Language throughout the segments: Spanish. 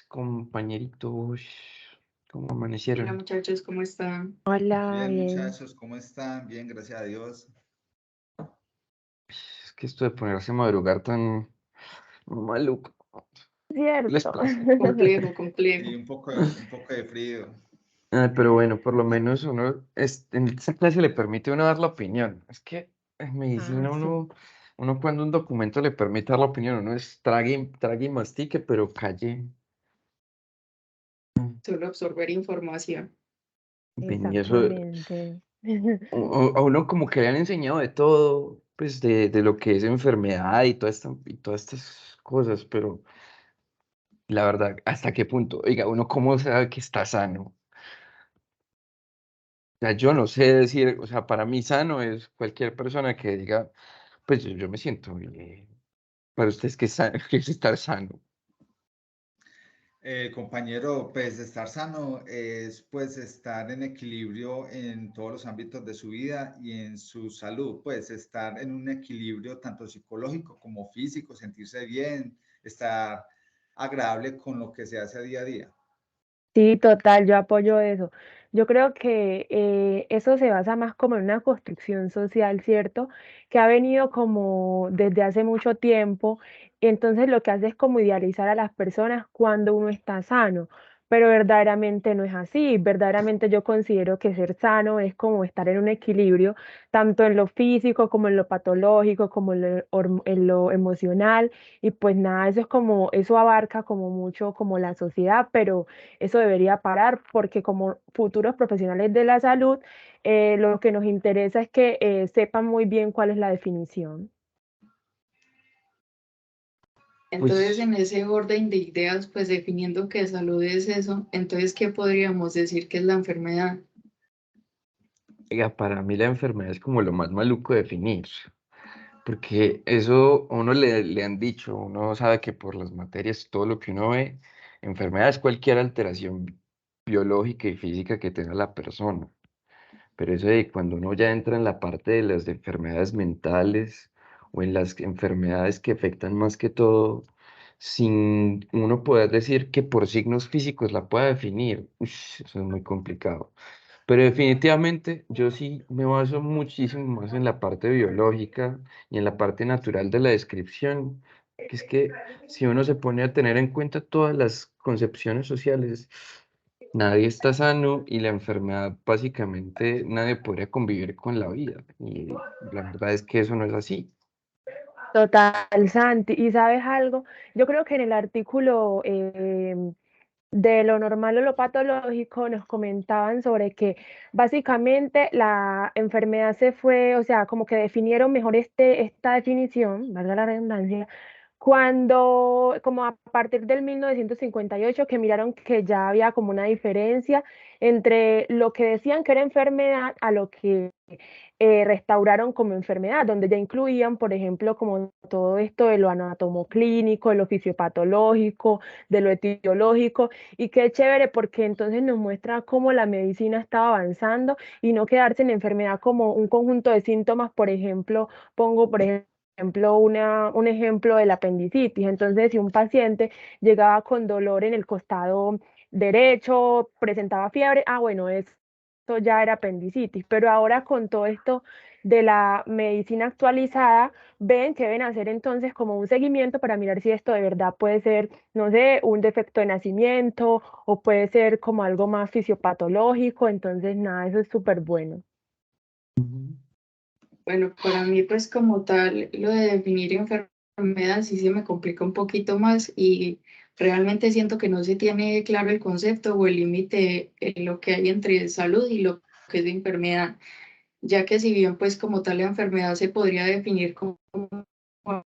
Compañeritos, ¿cómo Hola amanecieron? muchachos, ¿cómo están? Hola, Bien, bien. muchachos, ¿cómo están? Bien, gracias a Dios. Es que esto de ponerse a madrugar tan maluco, ¿qué les Cierto. pasa? Complejo, Sí, complejo. un poco de frío. Pero bueno, por lo menos uno, en esta clase le permite a uno dar la opinión. Es que en Ah, medicina sí. uno cuando un documento le permite dar la opinión, uno es trague y mastique, pero calle. Solo absorber información. Y eso, Exactamente. a uno como que le han enseñado de todo, pues de lo que es enfermedad y todas estas cosas, pero la verdad, ¿hasta qué punto? Oiga, ¿uno cómo sabe que está sano? O sea, yo no sé decir, o sea, para mí sano es cualquier persona que diga, pues yo me siento bien. Para ustedes, ¿qué es, qué es estar sano? Compañero, pues estar sano es pues estar en equilibrio en todos los ámbitos de su vida y en su salud, pues estar en un equilibrio tanto psicológico como físico, sentirse bien, estar agradable con lo que se hace a día. Sí, total, yo apoyo eso. Yo creo que eso se basa más como en una construcción social, ¿cierto? Que ha venido como desde hace mucho tiempo. Entonces lo que hace es como idealizar a las personas cuando uno está sano, pero verdaderamente no es así. Verdaderamente yo considero que ser sano es como estar en un equilibrio, tanto en lo físico como en lo patológico, como en lo emocional. Y pues nada, eso es como, eso abarca como mucho como la sociedad, pero eso debería parar porque como futuros profesionales de la salud, lo que nos interesa es que sepan muy bien cuál es la definición. Entonces, Pues, en ese orden de ideas, pues definiendo que salud es eso, entonces, ¿qué podríamos decir que es la enfermedad? oiga, para mí la enfermedad es como lo más maluco de definir, porque eso a uno le han dicho, uno sabe que por las materias, todo lo que uno ve, enfermedad es cualquier alteración biológica y física que tenga la persona. Pero eso de cuando uno ya entra en la parte de las enfermedades mentales o en las enfermedades que afectan más que todo, sin uno poder decir que por signos físicos la pueda definir, eso es muy complicado. Pero definitivamente yo sí me baso muchísimo más en la parte biológica y en la parte natural de la descripción, que es que si uno se pone a tener en cuenta todas las concepciones sociales, nadie está sano y la enfermedad básicamente nadie podría convivir con la vida. Y la verdad es que eso no es así. Total, Santi. ¿Y sabes algo? Yo creo que en el artículo de lo normal o lo patológico nos comentaban sobre que básicamente la enfermedad se fue, o sea, como que definieron mejor esta definición, valga la redundancia, cuando, como a partir del 1958, que miraron que ya había como una diferencia entre lo que decían que era enfermedad a lo que restauraron como enfermedad, donde ya incluían, por ejemplo, como todo esto de lo anatomoclínico, de lo fisiopatológico, de lo etiológico, y qué chévere porque entonces nos muestra cómo la medicina estaba avanzando y no quedarse en enfermedad como un conjunto de síntomas, por ejemplo, pongo por ejemplo un ejemplo de la apendicitis. Entonces, si un paciente llegaba con dolor en el costado derecho, presentaba fiebre, bueno, esto ya era apendicitis, pero ahora con todo esto de la medicina actualizada, ven que deben hacer entonces como un seguimiento para mirar si esto de verdad puede ser, no sé, un defecto de nacimiento o puede ser como algo más fisiopatológico, entonces nada, eso es súper bueno. Ujú. Bueno, para mí, pues como tal, lo de definir enfermedad sí se me complica un poquito más y realmente siento que no se tiene claro el concepto o el límite en lo que hay entre salud y lo que es de enfermedad, ya que si bien pues como tal la enfermedad se podría definir como la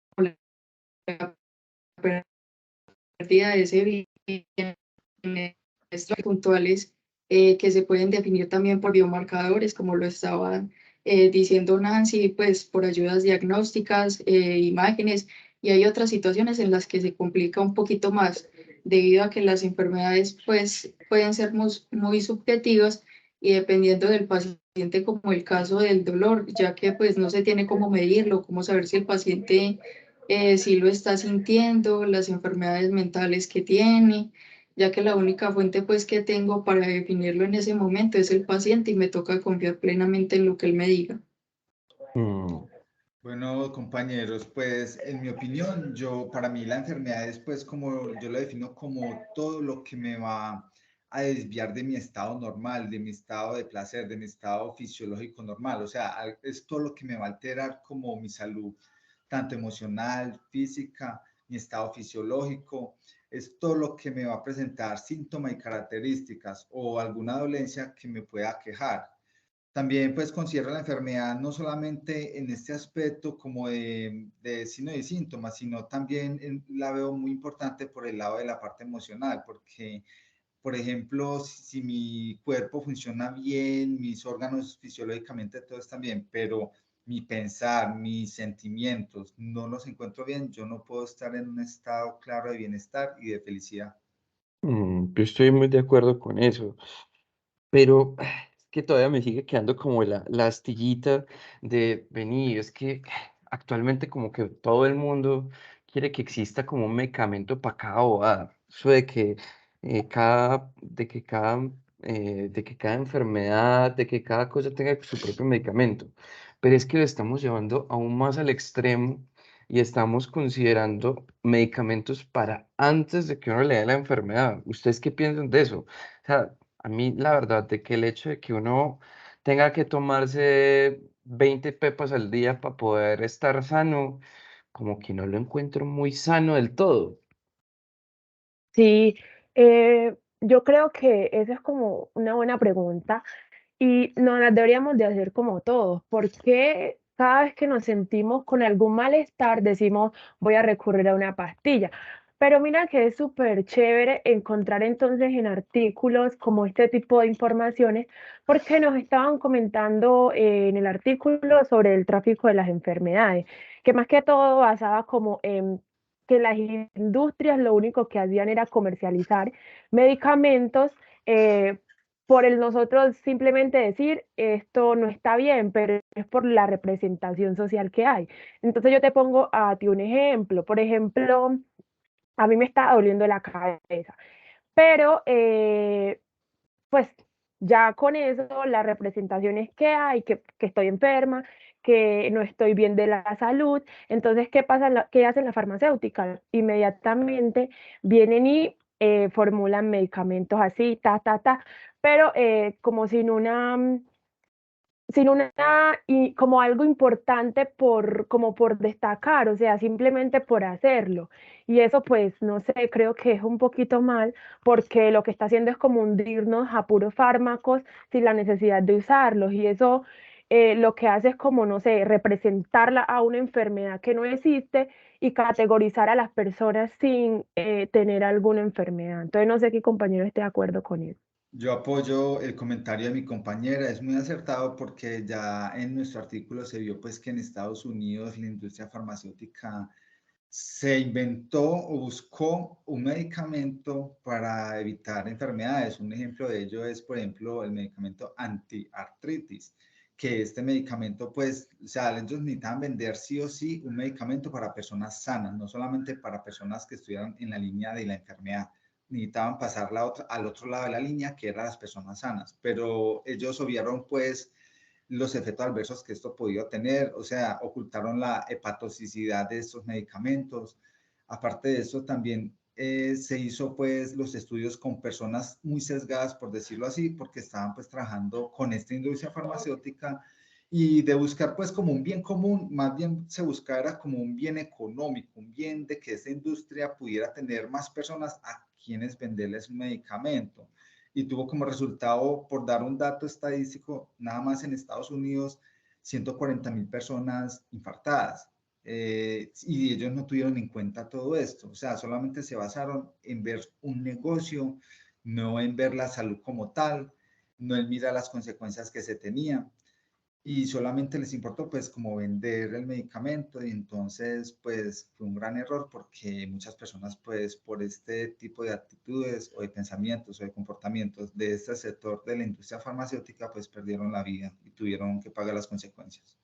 pérdida de ese bienestar puntuales que se pueden definir también por biomarcadores, como lo estaba diciendo Nancy, pues por ayudas diagnósticas, imágenes, y hay otras situaciones en las que se complica un poquito más debido a que las enfermedades pues pueden ser muy subjetivas y dependiendo del paciente, como el caso del dolor, ya que pues no se tiene cómo medirlo, cómo saber si el paciente si lo está sintiendo, las enfermedades mentales que tiene, ya que la única fuente pues que tengo para definirlo en ese momento es el paciente y me toca confiar plenamente en lo que él me diga. Mm, Bueno, compañeros, pues en mi opinión, para mí la enfermedad es pues como yo lo defino como todo lo que me va a desviar de mi estado normal, de mi estado de placer, de mi estado fisiológico normal. O sea, es todo lo que me va a alterar como mi salud, tanto emocional, física, mi estado fisiológico. Es todo lo que me va a presentar síntomas y características o alguna dolencia que me pueda quejar. También pues considero la enfermedad no solamente en este aspecto como de signo y síntomas, sino también la veo muy importante por el lado de la parte emocional, porque, por ejemplo, si mi cuerpo funciona bien, mis órganos fisiológicamente todo están bien, pero mi pensar, mis sentimientos no los encuentro bien, yo no puedo estar en un estado claro de bienestar y de felicidad. yo estoy muy de acuerdo con eso. Pero es que todavía me sigue quedando como la astillita de venir. Es que actualmente como que todo el mundo quiere que exista como un medicamento para cada bobada. Eso de que de que cada enfermedad, de que cada cosa tenga su propio medicamento. Pero es que lo estamos llevando aún más al extremo y estamos considerando medicamentos para antes de que uno le dé la enfermedad. ¿Ustedes qué piensan de eso? O sea, a mí, la verdad, de que el hecho de que uno tenga que tomarse 20 pepas al día para poder estar sano, como que no lo encuentro muy sano del todo. Sí, yo creo que esa es como una buena pregunta. Y nos las deberíamos de hacer como todos, porque cada vez que nos sentimos con algún malestar decimos voy a recurrir a una pastilla. Pero mira que es súper chévere encontrar entonces en artículos como este tipo de informaciones, porque nos estaban comentando en el artículo sobre el tráfico de las enfermedades, que más que todo basaba como en que las industrias lo único que hacían era comercializar medicamentos eh, por el nosotros simplemente decir esto no está bien, pero es por la representación social que hay. Entonces yo te pongo a ti un ejemplo. Por ejemplo, a mí me está doliendo la cabeza, pero pues ya con eso, las representaciones que hay, que estoy enferma, que no estoy bien de la salud. Entonces, ¿qué pasa? ¿Qué hacen las farmacéuticas? Inmediatamente vienen y formulan medicamentos así, pero como sin una y como algo importante como por destacar, o sea, simplemente por hacerlo. Y eso, pues, no sé, creo que es un poquito mal, porque lo que está haciendo es como hundirnos a puros fármacos sin la necesidad de usarlos. Y eso lo que hace es como, no sé, representarla a una enfermedad que no existe y categorizar a las personas sin tener alguna enfermedad. Entonces, no sé qué compañero esté de acuerdo con eso. Yo apoyo el comentario de mi compañera, es muy acertado porque ya en nuestro artículo se vio pues que en Estados Unidos la industria farmacéutica se inventó o buscó un medicamento para evitar enfermedades. Un ejemplo de ello es, por ejemplo, el medicamento antiartritis, que este medicamento, pues, o sea, ellos necesitaban vender sí o sí un medicamento para personas sanas, no solamente para personas que estuvieran en la línea de la enfermedad. Necesitaban pasar al otro lado de la línea, que eran las personas sanas, pero ellos obviaron, pues, los efectos adversos que esto podía tener, o sea, ocultaron la hepatotoxicidad de estos medicamentos. Aparte de eso, también se hizo pues los estudios con personas muy sesgadas, por decirlo así, porque estaban pues trabajando con esta industria farmacéutica y de buscar pues como un bien común, más bien se buscara como un bien económico, un bien de que esta industria pudiera tener más personas a quienes venderles un medicamento y tuvo como resultado, por dar un dato estadístico, nada más en Estados Unidos, 140.000 personas infartadas. Y ellos no tuvieron en cuenta todo esto, o sea, solamente se basaron en ver un negocio, no en ver la salud como tal, no en mirar las consecuencias que se tenían y solamente les importó pues como vender el medicamento y entonces pues fue un gran error porque muchas personas pues por este tipo de actitudes o de pensamientos o de comportamientos de este sector de la industria farmacéutica pues perdieron la vida y tuvieron que pagar las consecuencias.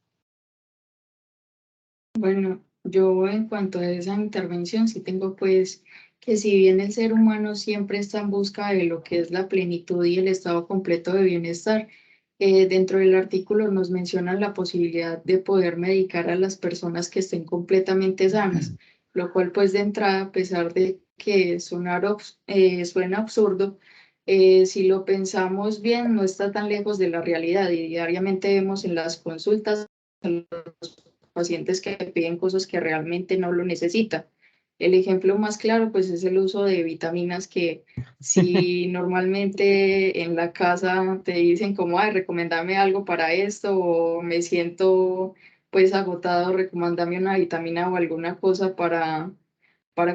Bueno, Yo en cuanto a esa intervención sí tengo pues que si bien el ser humano siempre está en busca de lo que es la plenitud y el estado completo de bienestar, dentro del artículo nos mencionan la posibilidad de poder medicar a las personas que estén completamente sanas, lo cual pues de entrada, a pesar de que suena absurdo, si lo pensamos bien, no está tan lejos de la realidad y diariamente vemos en las consultas pacientes que piden cosas que realmente no lo necesitan. El ejemplo más claro, pues, es el uso de vitaminas que si normalmente en la casa te dicen como, ay, recomendame algo para esto, o me siento pues agotado, recomendame una vitamina o alguna cosa para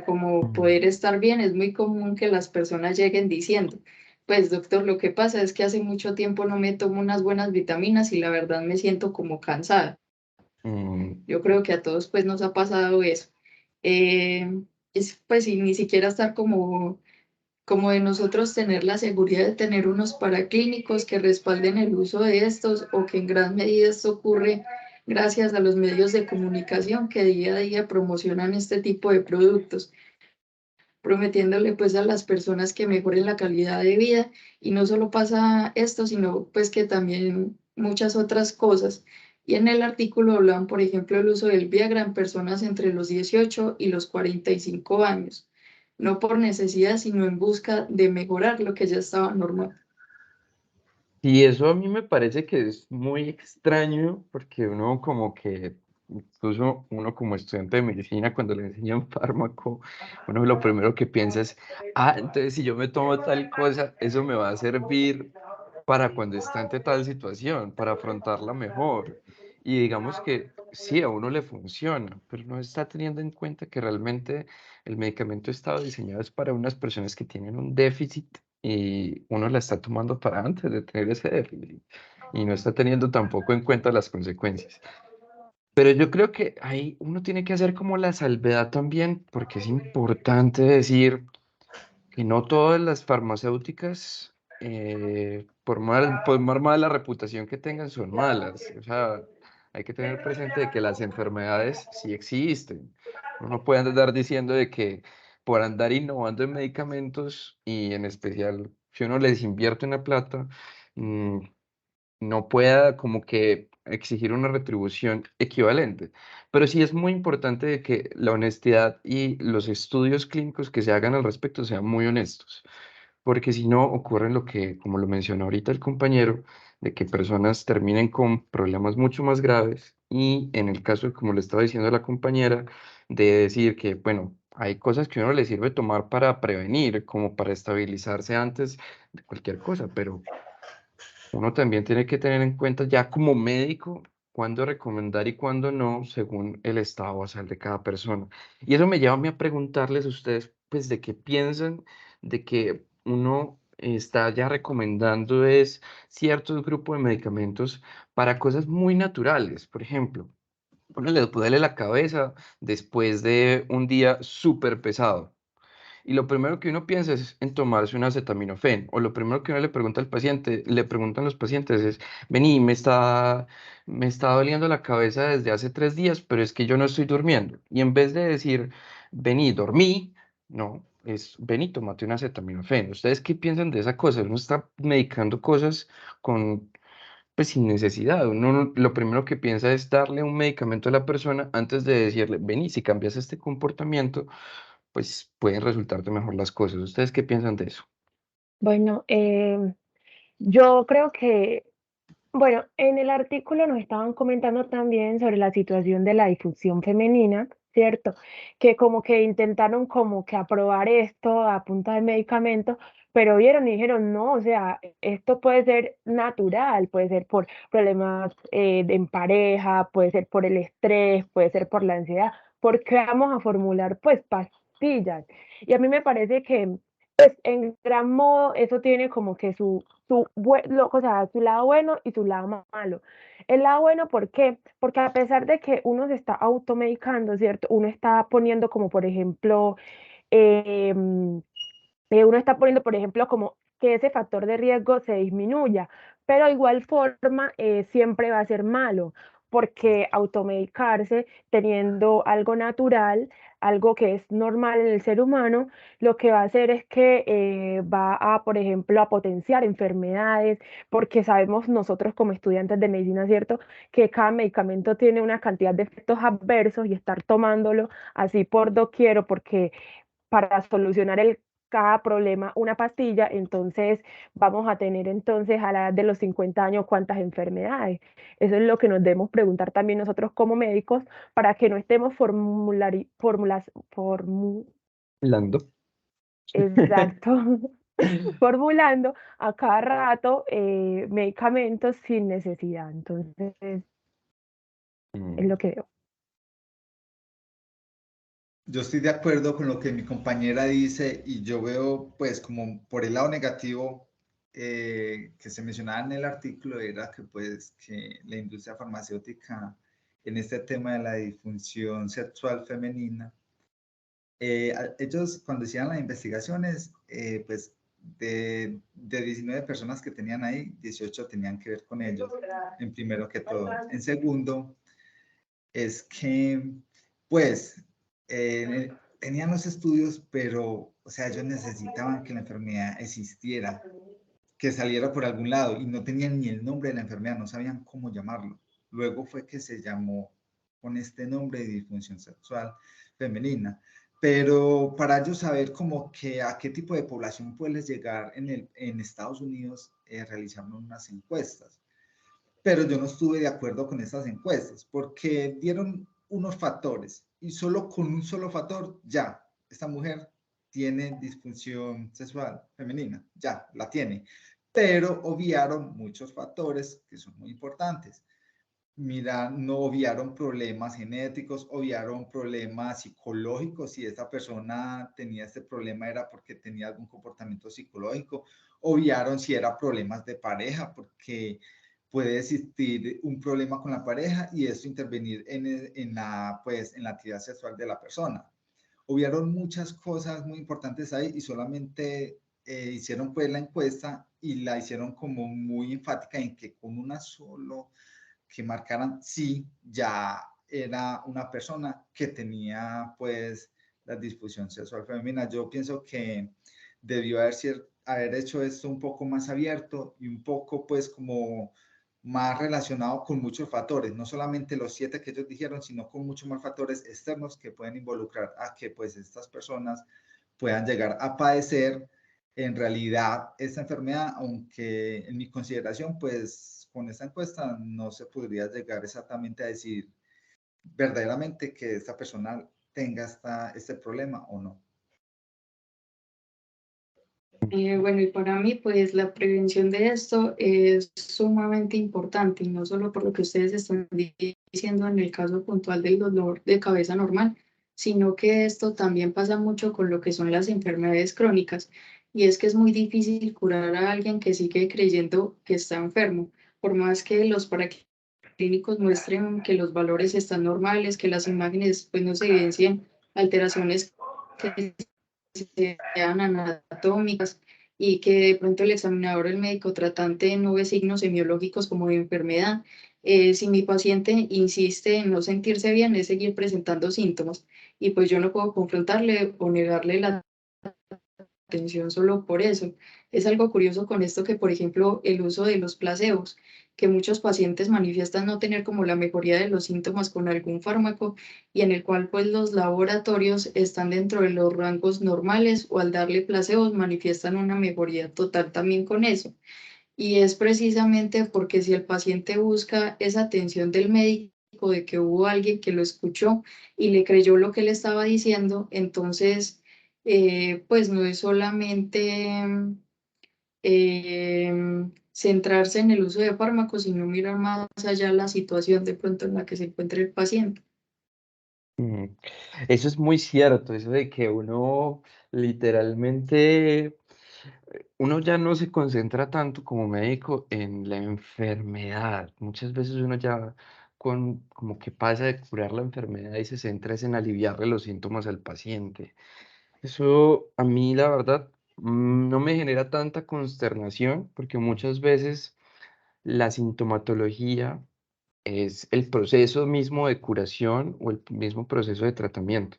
como Mm. poder estar bien, es muy común que las personas lleguen diciendo, pues doctor, lo que pasa es que hace mucho tiempo no me tomo unas buenas vitaminas y la verdad me siento como cansada. Mm, Yo creo que a todos pues nos ha pasado eso. Es pues y ni siquiera estar como de nosotros tener la seguridad de tener unos paraclínicos que respalden el uso de estos o que en gran medida esto ocurre gracias a los medios de comunicación que día a día promocionan este tipo de productos, prometiéndole pues a las personas que mejoren la calidad de vida y no solo pasa esto, sino pues que también muchas otras cosas. Y en el artículo hablan, por ejemplo, el uso del Viagra en personas entre los 18 y los 45 años, no por necesidad, sino en busca de mejorar lo que ya estaba normal. Y eso a mí me parece que es muy extraño porque uno como que, incluso uno como estudiante de medicina, cuando le enseñan fármaco, uno lo primero que piensa es, ah, entonces si yo me tomo tal cosa, eso me va a servir para cuando esté ante tal situación, para afrontarla mejor. Y digamos que sí, a uno le funciona, pero no está teniendo en cuenta que realmente el medicamento está diseñado es para unas personas que tienen un déficit y uno la está tomando para antes de tener ese déficit y no está teniendo tampoco en cuenta las consecuencias. Pero yo creo que ahí uno tiene que hacer como la salvedad también, porque es importante decir que no todas las farmacéuticas, por más mala reputación que tengan, son malas. O sea, hay que tener presente de que las enfermedades sí existen. Uno no puede andar diciendo de que por andar innovando en medicamentos y en especial si uno les invierte una plata, mm, no pueda como que exigir una retribución equivalente. Pero sí es muy importante de que la honestidad y los estudios clínicos que se hagan al respecto sean muy honestos, porque si no ocurre lo que, como lo mencionó ahorita el compañero, de que personas terminen con problemas mucho más graves y en el caso, como le estaba diciendo la compañera, de decir que, bueno, hay cosas que a uno le sirve tomar para prevenir, como para estabilizarse antes de cualquier cosa, pero uno también tiene que tener en cuenta ya como médico cuándo recomendar y cuándo no, según el estado basal de cada persona. Y eso me lleva a mí a preguntarles a ustedes, pues, de qué piensan de que uno está ya recomendando es ciertos grupos de medicamentos para cosas muy naturales. Por ejemplo, uno le duele la cabeza después de un día súper pesado. Y lo primero que uno piensa es en tomarse un acetaminofén, o lo primero que uno le pregunta al paciente, le preguntan los pacientes es, vení, me está doliendo la cabeza desde hace 3 días, pero es que yo no estoy durmiendo. Y en vez de decir, vení, dormí, no, es, vení, tómate un acetaminofén. ¿Ustedes qué piensan de esa cosa? Uno está medicando cosas con, pues sin necesidad. Uno lo primero que piensa es darle un medicamento a la persona antes de decirle, vení, si cambias este comportamiento pues pueden resultarte mejor las cosas. ¿Ustedes qué piensan de eso? Bueno, yo creo que, bueno, en el artículo nos estaban comentando también sobre la situación de la difusión femenina, ¿cierto? Que como que intentaron como que aprobar esto a punta de medicamento, pero vieron y dijeron, no, o sea, esto puede ser natural, puede ser por problemas en pareja, puede ser por el estrés, puede ser por la ansiedad, porque vamos a formular pues pastillas. Y a mí me parece que pues en gran modo eso tiene como que o sea, su lado bueno y su lado malo. El lado bueno, ¿por qué? Porque a pesar de que uno se está automedicando, ¿cierto? Uno está poniendo como, por ejemplo, em, uno está poniendo, por ejemplo, como que ese factor de riesgo se disminuya, pero de igual forma siempre va a ser malo, porque automedicarse teniendo algo natural, algo que es normal en el ser humano, lo que va a hacer es que va a, por ejemplo, a potenciar enfermedades, porque sabemos nosotros como estudiantes de medicina, ¿cierto? Que cada medicamento tiene una cantidad de efectos adversos y estar tomándolo así por doquier o porque para solucionar cada problema una pastilla, entonces vamos a tener entonces a la edad de los 50 años cuántas enfermedades. Eso es lo que nos debemos preguntar también nosotros como médicos para que no estemos Lando. exacto, formulando a cada rato medicamentos sin necesidad. Entonces, es lo que veo. Yo estoy de acuerdo con lo que mi compañera dice y yo veo pues como por el lado negativo que se mencionaba en el artículo era que pues que la industria farmacéutica en este tema de la disfunción sexual femenina, ellos cuando hacían las investigaciones pues de 19 personas que tenían ahí, 18 tenían que ver con ellos, en primero que todo. En segundo, es que, pues, tenían los estudios, pero, o sea, ellos necesitaban que la enfermedad existiera, que saliera por algún lado, y no tenían ni el nombre de la enfermedad, no sabían cómo llamarlo. Luego fue que se llamó con este nombre de disfunción sexual femenina. Pero para ellos saber como que a qué tipo de población puedes llegar en Estados Unidos, realizaron unas encuestas, pero yo no estuve de acuerdo con estas encuestas porque dieron unos factores y solo con un solo factor ya, esta mujer tiene disfunción sexual femenina, ya la tiene, pero obviaron muchos factores que son muy importantes. Mira, no obviaron problemas genéticos, obviaron problemas psicológicos, si esta persona tenía este problema era porque tenía algún comportamiento psicológico, obviaron si era problemas de pareja, porque puede existir un problema con la pareja y esto intervenir en la actividad sexual de la persona. Hubieron muchas cosas muy importantes ahí y solamente hicieron pues la encuesta y la hicieron como muy enfática en que con una solo que marcaran sí ya era una persona que tenía pues la disfunción sexual femenina. Yo pienso que debió haber hecho esto un poco más abierto y un poco pues como más relacionado con muchos factores, no solamente los 7 que ellos dijeron, sino con muchos más factores externos que pueden involucrar a que pues estas personas puedan llegar a padecer en realidad esta enfermedad, aunque en mi consideración pues con esta encuesta no se podría llegar exactamente a decir verdaderamente que esta persona tenga este problema o no. Bueno, y para mí, pues la prevención de esto es sumamente importante, y no solo por lo que ustedes están diciendo en el caso puntual del dolor de cabeza normal, sino que esto también pasa mucho con lo que son las enfermedades crónicas, y es que es muy difícil curar a alguien que sigue creyendo que está enfermo, por más que los paraclínicos muestren que los valores están normales, que las imágenes pues no se evidencien alteraciones que sean anatómicas y que de pronto el examinador, el médico tratante no ve signos semiológicos como de enfermedad. Si mi paciente insiste en no sentirse bien, es seguir presentando síntomas y pues yo no puedo confrontarle o negarle la atención solo por eso. Es algo curioso con esto que, por ejemplo, el uso de los placebos, que muchos pacientes manifiestan no tener como la mejoría de los síntomas con algún fármaco y en el cual pues los laboratorios están dentro de los rangos normales o al darle placebos manifiestan una mejoría total también con eso. Y es precisamente porque si el paciente busca esa atención del médico, de que hubo alguien que lo escuchó y le creyó lo que le estaba diciendo, entonces, pues no es solamente centrarse en el uso de fármacos, sino mirar más allá la situación de pronto en la que se encuentra el paciente. Mm, Eso es muy cierto, eso de que uno literalmente, uno ya no se concentra tanto como médico en la enfermedad. Muchas veces uno ya como que pasa de curar la enfermedad y se centra es en aliviarle los síntomas al paciente. Eso a mí, la verdad, no me genera tanta consternación porque muchas veces la sintomatología es el proceso mismo de curación o el mismo proceso de tratamiento.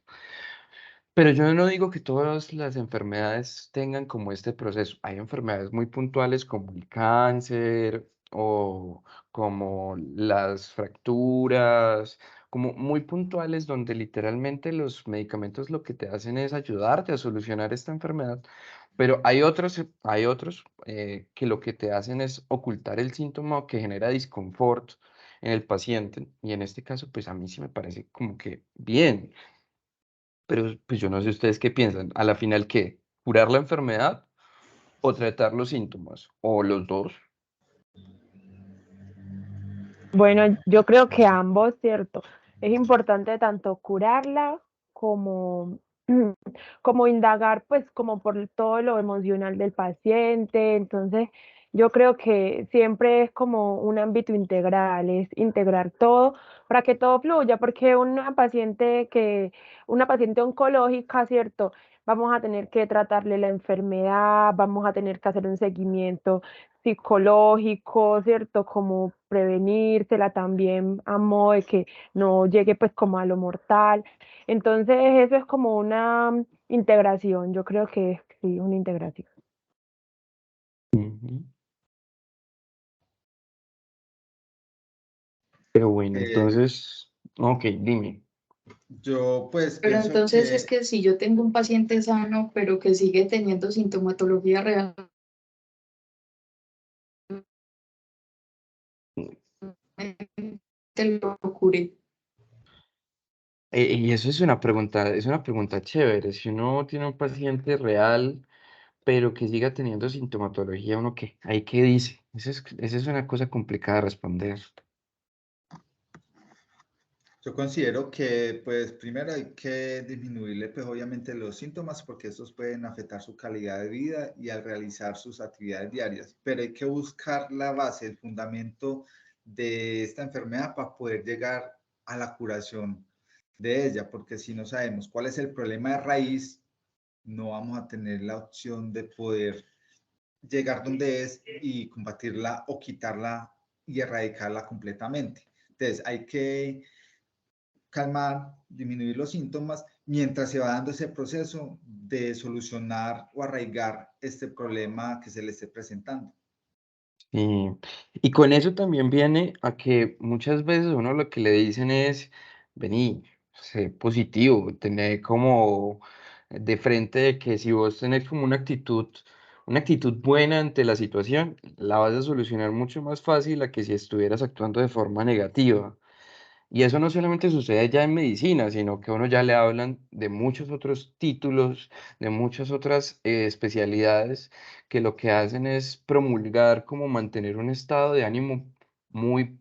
Pero yo no digo que todas las enfermedades tengan como este proceso. Hay enfermedades muy puntuales como el cáncer o como las fracturas, como muy puntuales donde literalmente los medicamentos lo que te hacen es ayudarte a solucionar esta enfermedad. Pero hay otros que lo que te hacen es ocultar el síntoma que genera disconfort en el paciente. Y en este caso, pues a mí sí me parece como que bien. Pero pues yo no sé ustedes qué piensan. A la final, ¿qué? ¿Curar la enfermedad o tratar los síntomas? ¿O los dos? Bueno, yo creo que ambos, ¿cierto? Es importante tanto curarla como, como indagar, pues, como por todo lo emocional del paciente. Entonces, yo creo que siempre es como un ámbito integral, es integrar todo para que todo fluya, porque una paciente oncológica, ¿cierto? Vamos a tener que tratarle la enfermedad, vamos a tener que hacer un seguimiento psicológico, ¿cierto? Como prevenírsela también a modo de que no llegue pues como a lo mortal. Entonces eso es como una integración, yo creo que sí, una integración. Ujú. Pero bueno, Eh, entonces, ok, dime. yo pues Pero pienso entonces es que que si yo tengo un paciente sano, pero que sigue teniendo sintomatología real, te lo curé. Y eso es una pregunta chévere. Si uno tiene un paciente real, pero que siga teniendo sintomatología, ¿uno qué? ¿Ahí qué dice? Esa es una cosa complicada de responder. yo considero que, pues, primero hay que disminuirle, pues, obviamente los síntomas porque estos pueden afectar su calidad de vida y al realizar sus actividades diarias, pero hay que buscar la base, el fundamento de esta enfermedad para poder llegar a la curación de ella, porque si no sabemos cuál es el problema de raíz, no vamos a tener la opción de poder llegar donde es y combatirla o quitarla y erradicarla completamente. Entonces, hay que calmar, disminuir los síntomas mientras se va dando ese proceso de solucionar o arraigar este problema que se le esté presentando. Y, y con eso también viene a que muchas veces uno lo que le dicen es, vení, sé positivo, tener como de frente de que si vos tenés como una actitud buena ante la situación, la vas a solucionar mucho más fácil a que si estuvieras actuando de forma negativa. Y eso no solamente sucede ya en medicina, sino que a uno ya le hablan de muchos otros títulos, de muchas otras especialidades, que lo que hacen es promulgar como mantener un estado de ánimo muy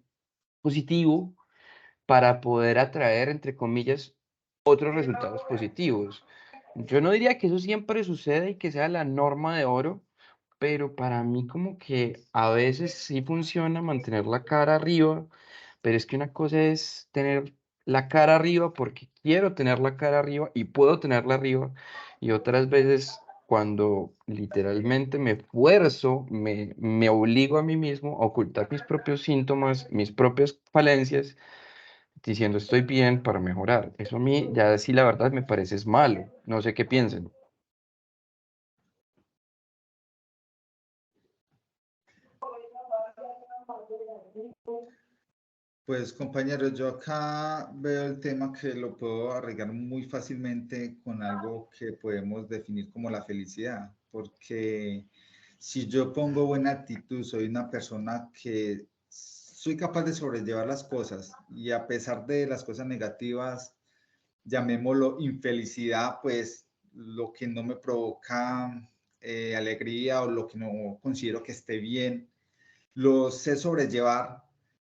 positivo para poder atraer, entre comillas, otros resultados positivos. Yo no diría que eso siempre sucede y que sea la norma de oro, pero para mí como que a veces sí funciona mantener la cara arriba, pero es que una cosa es tener la cara arriba porque quiero tener la cara arriba y puedo tenerla arriba, y otras veces cuando literalmente me esfuerzo, me obligo a mí mismo a ocultar mis propios síntomas, mis propias falencias, diciendo estoy bien para mejorar. Eso a mí ya sí la verdad me parece es malo. No sé qué piensen. Pues compañeros, yo acá veo el tema que lo puedo arreglar muy fácilmente con algo que podemos definir como la felicidad, porque si yo pongo buena actitud, soy una persona que soy capaz de sobrellevar las cosas y a pesar de las cosas negativas, llamémoslo infelicidad, pues lo que no me provoca alegría o lo que no considero que esté bien, lo sé sobrellevar,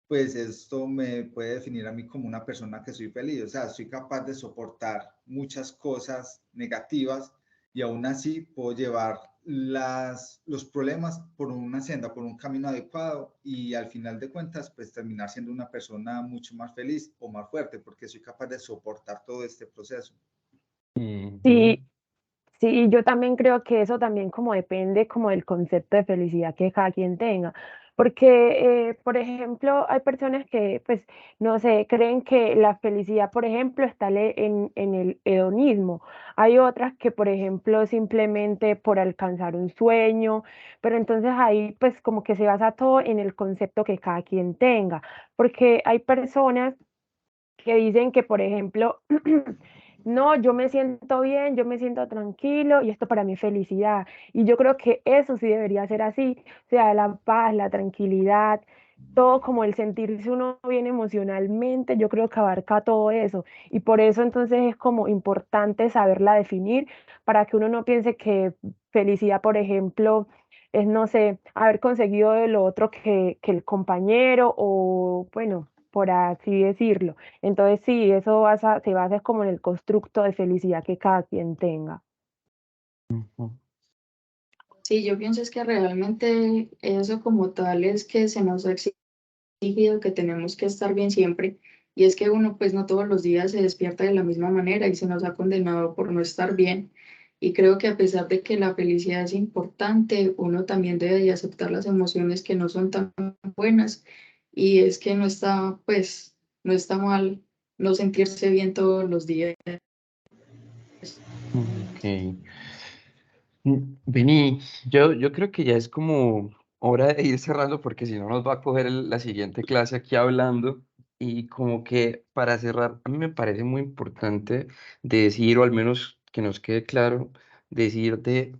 pues esto me puede definir a mí como una persona que soy feliz. O sea, soy capaz de soportar muchas cosas negativas y aún así puedo llevar los problemas por una senda, por un camino adecuado y al final de cuentas, pues terminar siendo una persona mucho más feliz o más fuerte porque soy capaz de soportar todo este proceso. Ujú. Sí, sí, yo también creo que eso también como depende como del concepto de felicidad que cada quien tenga, Porque, por ejemplo, hay personas que, pues, no sé, creen que la felicidad, por ejemplo, está en el hedonismo. Hay otras que, por ejemplo, simplemente por alcanzar un sueño, pero entonces ahí, pues, como que se basa todo en el concepto que cada quien tenga. Porque hay personas que dicen que, por ejemplo, no, yo me siento bien, yo me siento tranquilo y esto para mí es felicidad. Y yo creo que eso sí debería ser así, o sea, la paz, la tranquilidad, todo como el sentirse uno bien emocionalmente, yo creo que abarca todo eso. Y por eso entonces es como importante saberla definir para que uno no piense que felicidad, por ejemplo, es, no sé, haber conseguido de lo otro que el compañero o, bueno, por así decirlo. Entonces sí, se basa es como en el constructo de felicidad que cada quien tenga. Ujú. Sí, yo pienso es que realmente eso como tal es que se nos ha exigido que tenemos que estar bien siempre. Y es que uno pues no todos los días se despierta de la misma manera y se nos ha condenado por no estar bien. Y creo que a pesar de que la felicidad es importante, uno también debe de aceptar las emociones que no son tan buenas. Y es que no está, pues, no está mal no sentirse bien todos los días. Ok. Vení, yo creo que ya es como hora de ir cerrando porque si no nos va a coger la siguiente clase aquí hablando y como que para cerrar, a mí me parece muy importante decir, o al menos que nos quede claro, decir de,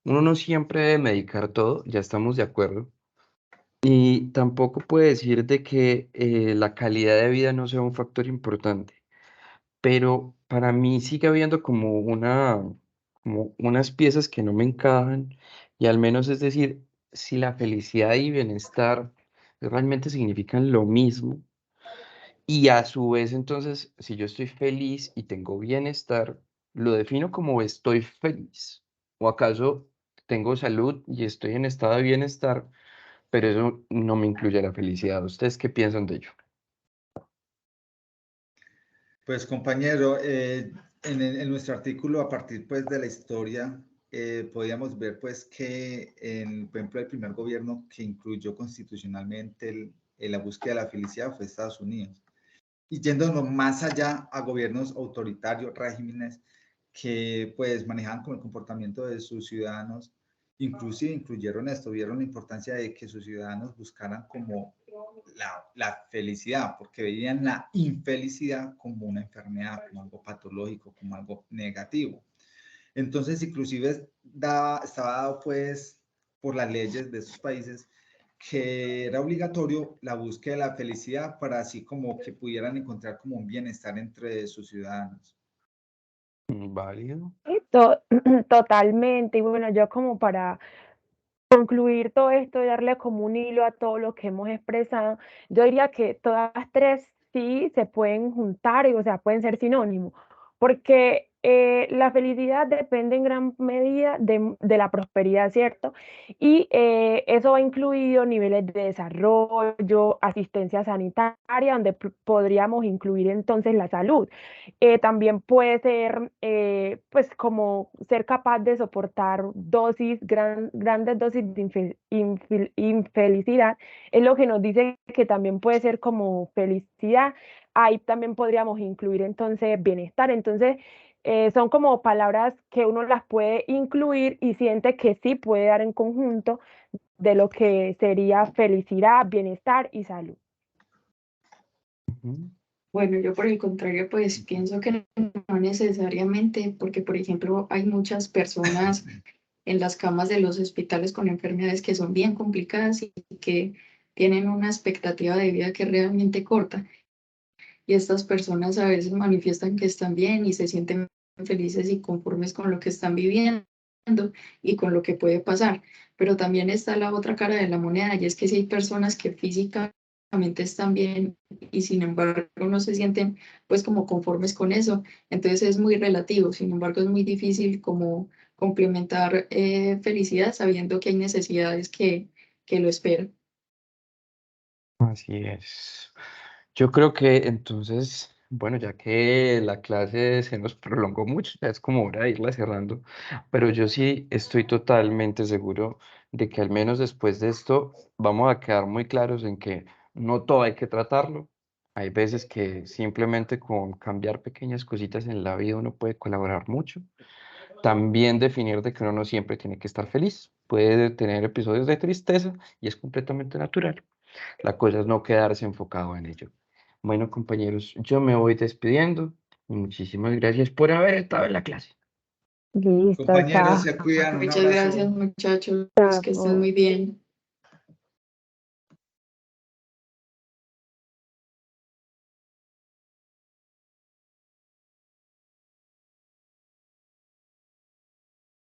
uno no siempre debe medicar todo, ya estamos de acuerdo, y tampoco puede decir de que la calidad de vida no sea un factor importante. Pero para mí sigue habiendo como unas piezas que no me encajan y al menos es decir, si la felicidad y bienestar realmente significan lo mismo y a su vez entonces si yo estoy feliz y tengo bienestar, lo defino como estoy feliz o acaso tengo salud y estoy en estado de bienestar, pero eso no me incluye la felicidad. ¿Ustedes qué piensan de ello? Pues compañero, en nuestro artículo, a partir pues de la historia, podíamos ver pues que, por ejemplo, el primer gobierno que incluyó constitucionalmente la búsqueda de la felicidad fue Estados Unidos. Y yéndonos más allá a gobiernos autoritarios, regímenes que pues manejaban con el comportamiento de sus ciudadanos, inclusive incluyeron esto, vieron la importancia de que sus ciudadanos buscaran como la felicidad, porque veían la infelicidad como una enfermedad, como algo patológico, como algo negativo. Entonces, inclusive estaba dado pues por las leyes de esos países que era obligatorio la búsqueda de la felicidad para así como que pudieran encontrar como un bienestar entre sus ciudadanos. ¿Válido? Sí, totalmente. Y bueno, yo como para concluir todo esto y darle como un hilo a todo lo que hemos expresado, yo diría que todas tres sí se pueden juntar, y, o sea, pueden ser sinónimos, porque la felicidad depende en gran medida de la prosperidad, ¿cierto? Y eso va incluido niveles de desarrollo, asistencia sanitaria, donde podríamos incluir entonces la salud. También puede ser, pues, como ser capaz de soportar grandes dosis de infelicidad, es lo que nos dice que también puede ser como felicidad. Ahí también podríamos incluir entonces bienestar. Entonces, son como palabras que uno las puede incluir y siente que sí puede dar en conjunto de lo que sería felicidad, bienestar y salud. Ujú. Bueno, yo por el contrario, pues pienso que no necesariamente, porque por ejemplo hay muchas personas en las camas de los hospitales con enfermedades que son bien complicadas y que tienen una expectativa de vida que es realmente corta. Y estas personas a veces manifiestan que están bien y se sienten felices y conformes con lo que están viviendo y con lo que puede pasar. Pero también está la otra cara de la moneda y es que si hay personas que físicamente están bien y sin embargo no se sienten pues como conformes con eso, entonces es muy relativo. Sin embargo, es muy difícil como complementar felicidad sabiendo que hay necesidades que lo esperan. Así es. Yo creo que entonces Bueno, ya que la clase se nos prolongó mucho, ya es como hora de irla cerrando, pero yo sí estoy totalmente seguro de que al menos después de esto vamos a quedar muy claros en que no todo hay que tratarlo. Hay veces que simplemente con cambiar pequeñas cositas en la vida uno puede colaborar mucho. También definir de que uno no siempre tiene que estar feliz. Puede tener episodios de tristeza y es completamente natural. La cosa es no quedarse enfocado en ello. Bueno, compañeros, yo me voy despidiendo y muchísimas gracias por haber estado en la clase. Listo, Compañeros, chao. se cuidan, un Muchas gracias, abrazo. muchachos, que estén Chao. muy bien.